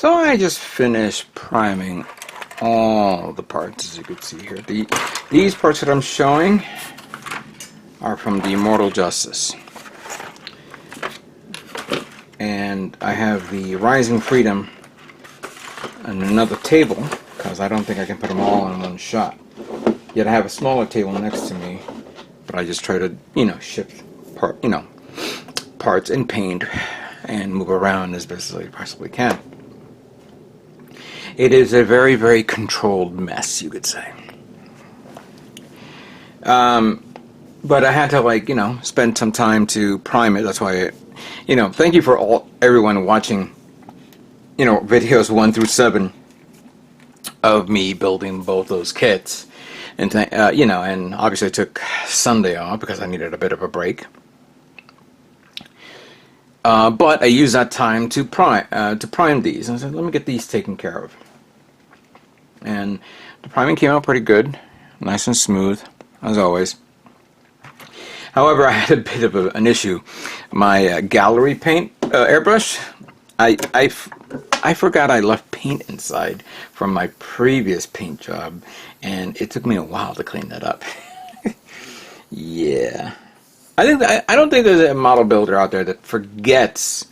So I just finished priming all the parts, as you can see here. These parts that I'm showing are from the Immortal Justice. And I have the Rising Freedom on another table, because I don't think I can put them all in one shot. Yet I have a smaller table next to me, but I just try to, shift parts and paint and move around as best as I possibly can. It is a very, very controlled mess, you could say. But I had to, spend some time to prime it. That's why, thank you for everyone watching, videos 1 through 7 of me building both those kits. And, and obviously I took Sunday off because I needed a bit of a break. But I used that time to prime these. And I said, let me get these taken care of. And the priming came out pretty good, nice and smooth, as always. However, I had a bit of an issue. My gallery paint airbrush, I forgot I left paint inside from my previous paint job, and it took me a while to clean that up. Yeah. I don't think there's a model builder out there that forgets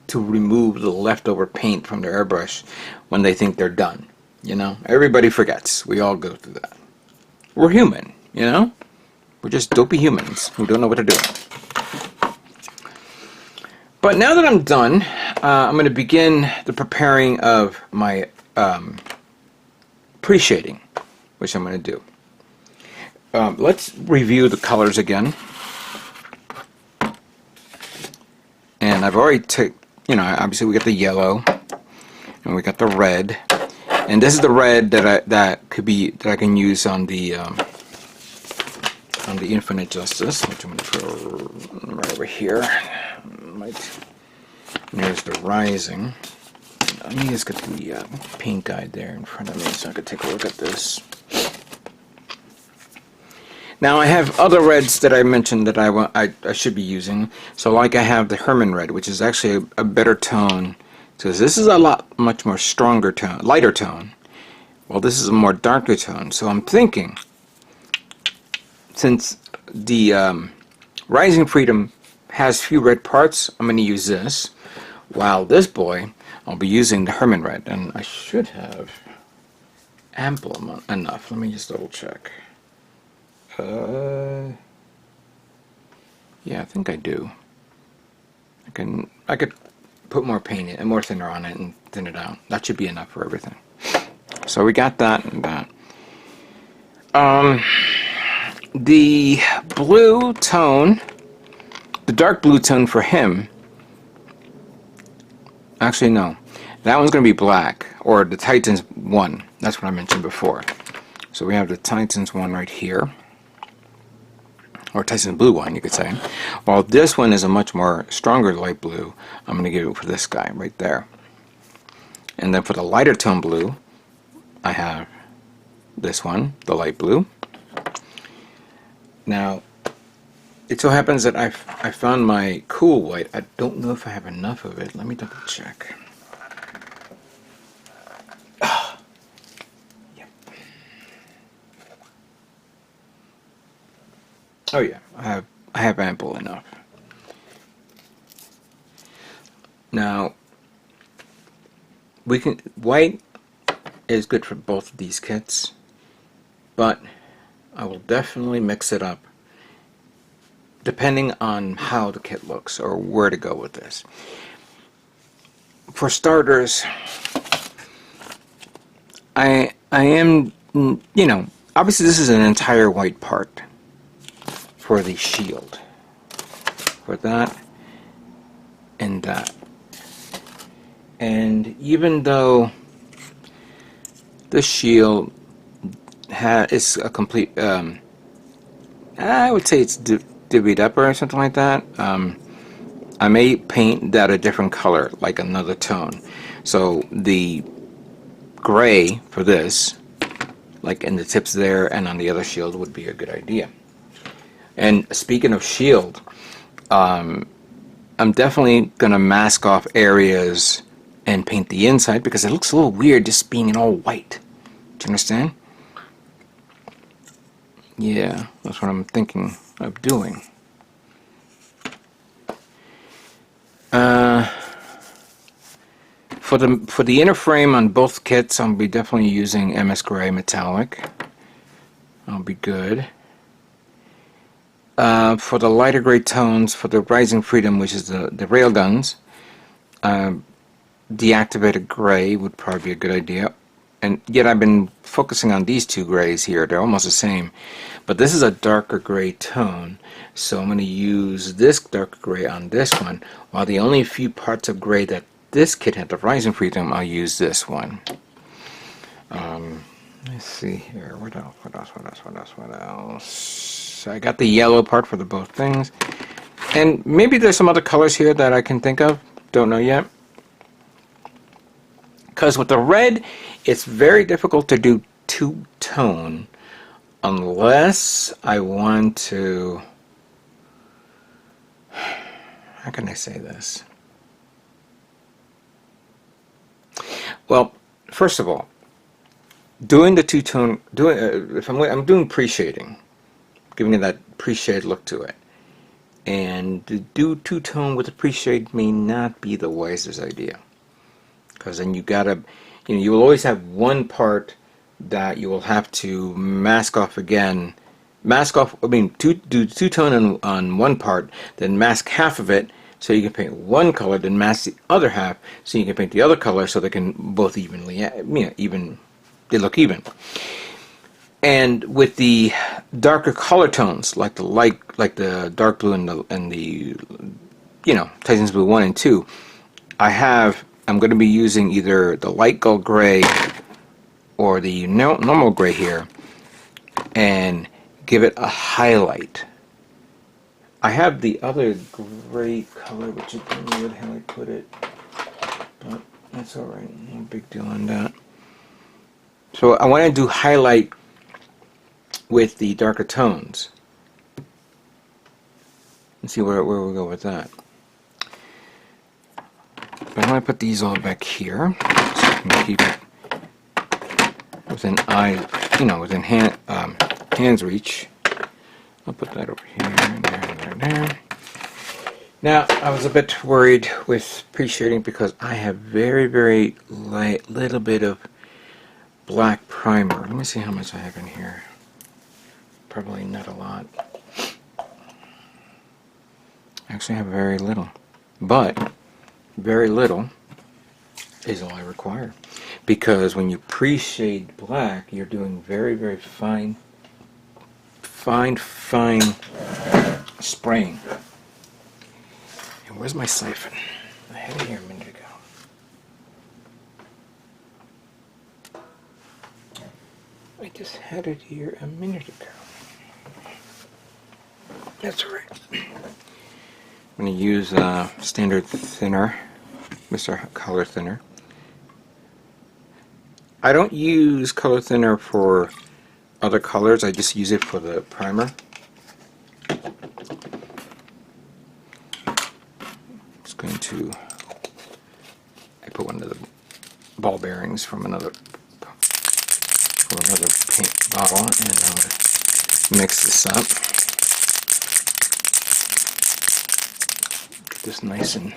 to remove the leftover paint from their airbrush when they think they're done. Everybody forgets. We all go through that. We're human, We're just dopey humans who don't know what to do. But now that I'm done, I'm going to begin the preparing of my pre-shading, which I'm going to do. Let's review the colors again. And I've already obviously we got the yellow, and we got the red, and this is the red that I can use on the Infinite Justice, which I'm going to put right over here. There's the Rising. Let me just get the paint guide there in front of me so I could take a look at this. Now I have other reds that I mentioned that I should be using. So like I have the Herman Red, which is actually a better tone. Because this is a much more stronger tone, lighter tone. Well, this is a more darker tone. So I'm thinking, since the Rising Freedom has few red parts, I'm going to use this. While this boy, I'll be using the Herman Red. And I should have ample enough. Let me just double check. Yeah, I think I do. I could put more paint in, and more thinner on it, and thin it out. That should be enough for everything. So we got that and that. The blue tone, the dark blue tone for him. Actually, no. That one's going to be black, or the Titans 1. That's what I mentioned before. So we have the Titans 1 right here. Or Titans Blue 1, you could say. While this one is a much more stronger light blue, I'm going to give it for this guy right there. And then for the lighter tone blue, I have this one, the light blue. Now, it so happens that I found my cool white. I don't know if I have enough of it. Let me double check. Oh yeah, I have ample enough. Now, white is good for both of these kits, but I will definitely mix it up depending on how the kit looks or where to go with this. For starters, I am, obviously this is an entire white part for the shield, for that and that. And even though the shield is a complete, I would say it's divvied up or something like that, I may paint that a different color, like another tone. So the gray for this, like in the tips there and on the other shield, would be a good idea. And speaking of shield, I'm definitely going to mask off areas and paint the inside because it looks a little weird just being in all white. Do you understand? Yeah, that's what I'm thinking of doing. For the inner frame on both kits, I'll be definitely using MS Gray Metallic. I'll be good. For the lighter gray tones, for the Rising Freedom, which is the railguns, deactivated gray would probably be a good idea. And yet I've been focusing on these two grays here. They're almost the same. But this is a darker gray tone, so I'm going to use this darker gray on this one, while the only few parts of gray that this kit had the Rising Freedom, I'll use this one. Let's see here. What else? So I got the yellow part for the both things. And maybe there's some other colors here that I can think of. Don't know yet. Because with the red, it's very difficult to do two-tone unless I want to... How can I say this? Well, first of all, doing the two-tone, if I'm doing pre-shading, giving it that pre-shade look to it, and to do two-tone with the pre-shade may not be the wisest idea, because then you gotta, you will always have one part that you will have to mask off again. Do two-tone on one part, then mask half of it, so you can paint one color, then mask the other half, so you can paint the other color, so they can both evenly, they look even. And with the darker color tones, like the dark blue and the Titans Blue 1 and 2, I'm going to be using either the light gold gray or the normal gray here, and give it a highlight. I have the other gray color, which I don't know where the hell I put it, but that's alright, no big deal on that. So I want to do highlight with the darker tones. Let's see where we go with that. But I'm going to put these all back here, so I can keep it within within hand's reach. I'll put that over here, and there, and there, and there. Now, I was a bit worried with pre-shading because I have very, very light, little bit of black primer. Let me see how much I have in here. Probably not a lot. Actually, I have very little. But very little is all I require. Because when you pre-shade black, you're doing very, very fine spraying. And where's my siphon? I had it here a minute ago. I just had it here a minute ago. That's alright. I'm going to use standard thinner, Mr. Color Thinner. I don't use color thinner for other colors, I just use it for the primer. Just going to, I put one of the ball bearings from another paint bottle, and I'm going to mix this up. Get this nice and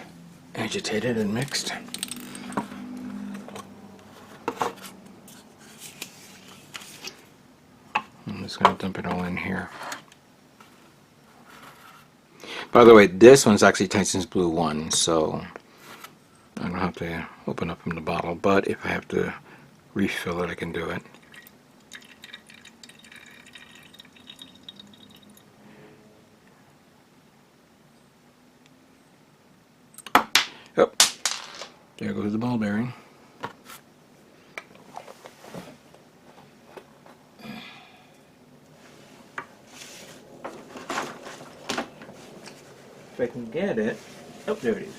agitated and mixed. I'm just going to dump it all in here. By the way, this one's actually Titans Blue 1, so I don't have to open up from the bottle, but if I have to refill it, I can do it. Oh, there goes the ball bearing. If I can get it. Oh, there it is.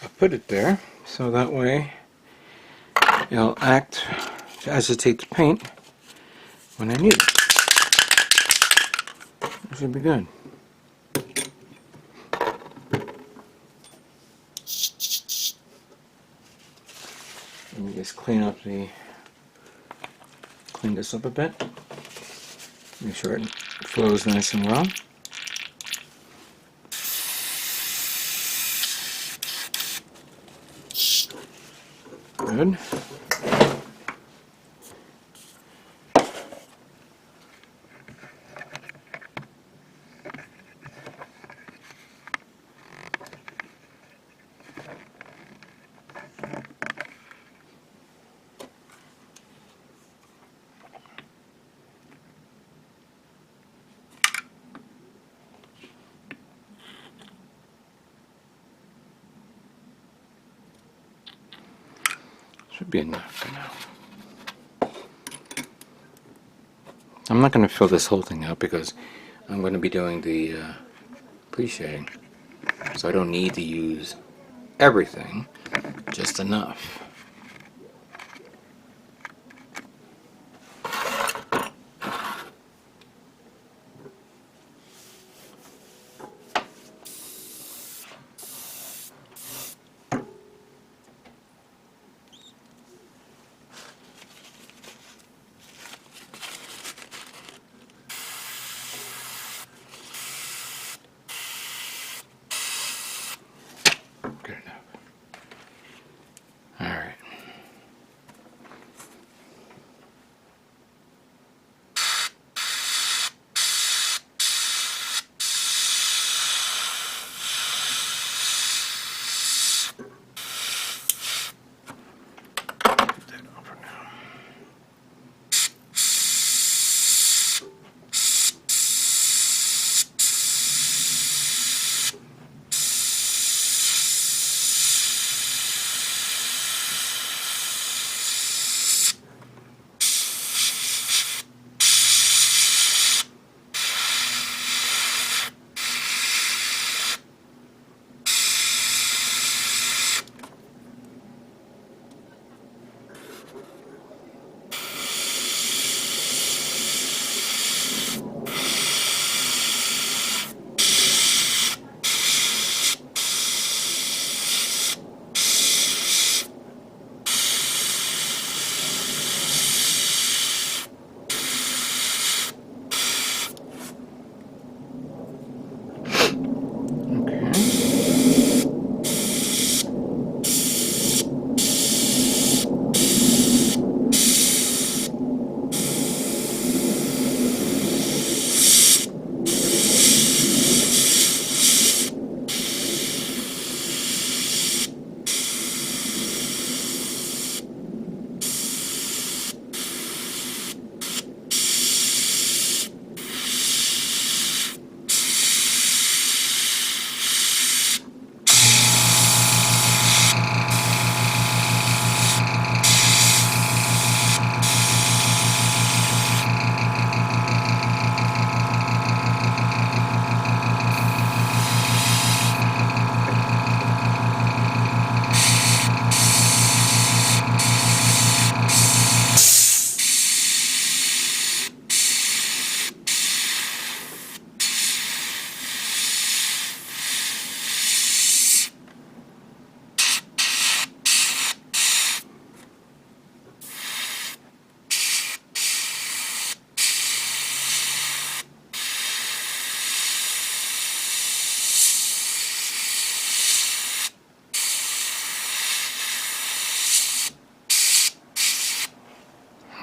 I put it there so that way it'll act to acetate the paint when I need it. It should be good. Let me just clean this up a bit. Make sure it flows nice and well. Good. Should be enough for now. I'm not going to fill this whole thing out because I'm going to be doing the pre-shading. So I don't need to use everything, just enough. Good enough. All right. Put that over now.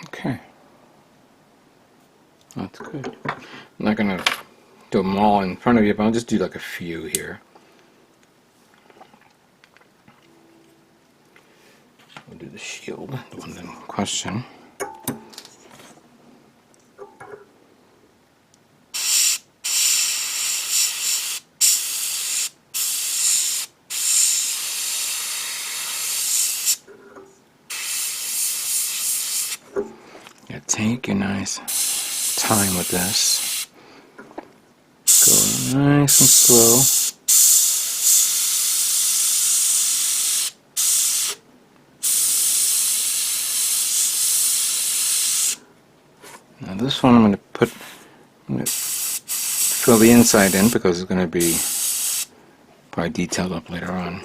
Okay. That's good. I'm not going to do them all in front of you, but I'll just do like a few here. We'll do the shield, the one in question. Yeah, take your nice time with this. Go nice and slow. one I'm going to fill the inside in because it's going to be probably detailed up later on.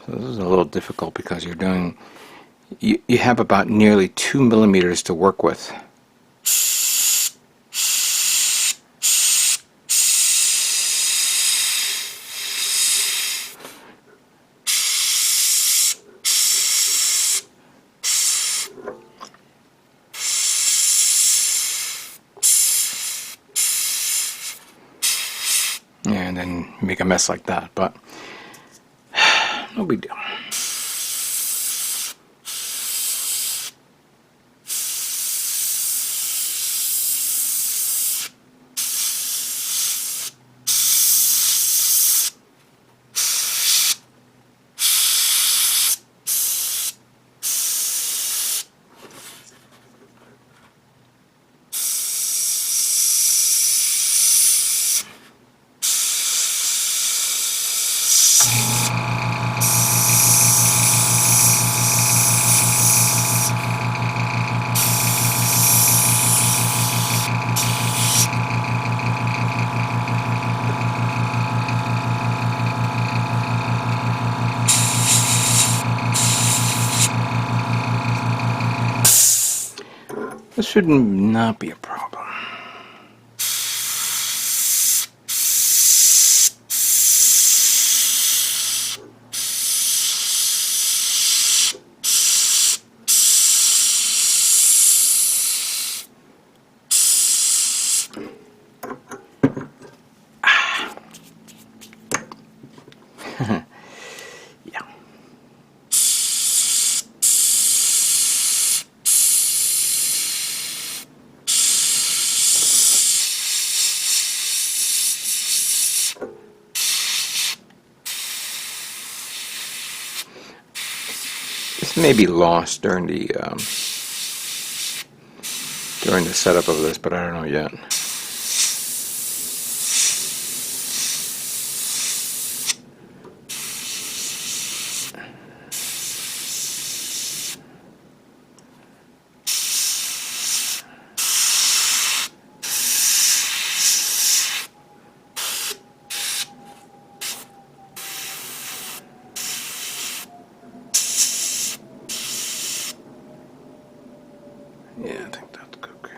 So this is a little difficult because you have about nearly 2 millimeters to work with. And then make a mess like that, but no big deal. This should not be a problem. Yeah. This may be lost during the setup of this, but I don't know yet. Yeah, I think that's okay.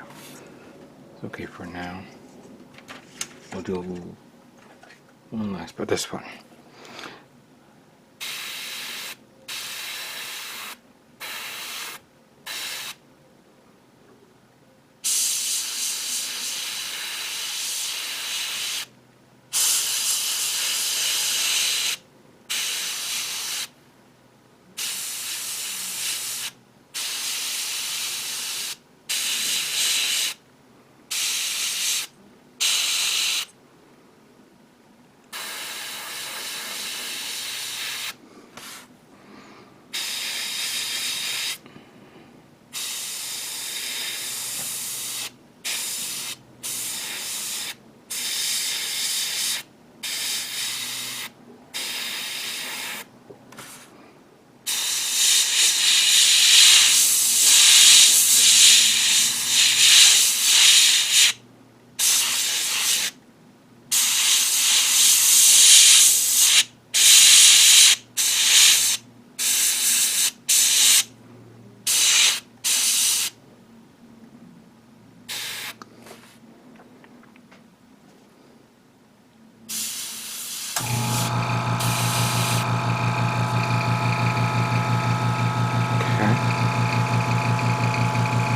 It's okay for now. We'll do one last, but this one.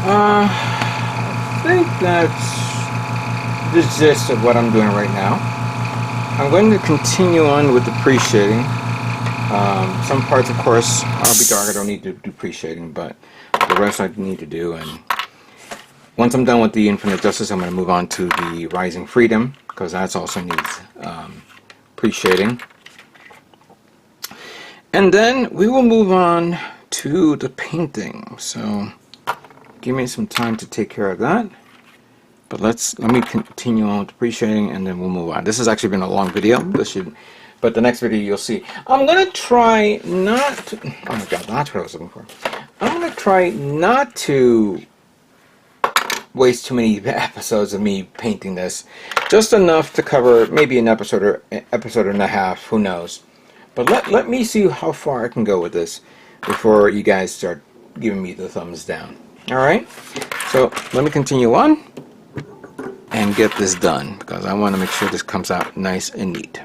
I think that's the gist of what I'm doing right now. I'm going to continue on with the pre-shading. Some parts, of course, I'll be dark. I don't need to do pre-shading, but the rest I need to do. And once I'm done with the Infinite Justice, I'm going to move on to the Rising Freedom, because that also needs pre-shading. And then we will move on to the painting. So give me some time to take care of that. But let me continue on with the pre-shading, and then we'll move on. This has actually been a long video. But the next video you'll see. I'm gonna try not to, oh my god, that's what I was looking for. I'm gonna try not to waste too many episodes of me painting this. Just enough to cover maybe an episode and a half, who knows. But let me see how far I can go with this before you guys start giving me the thumbs down. Alright? So let me continue on and get this done, because I want to make sure this comes out nice and neat.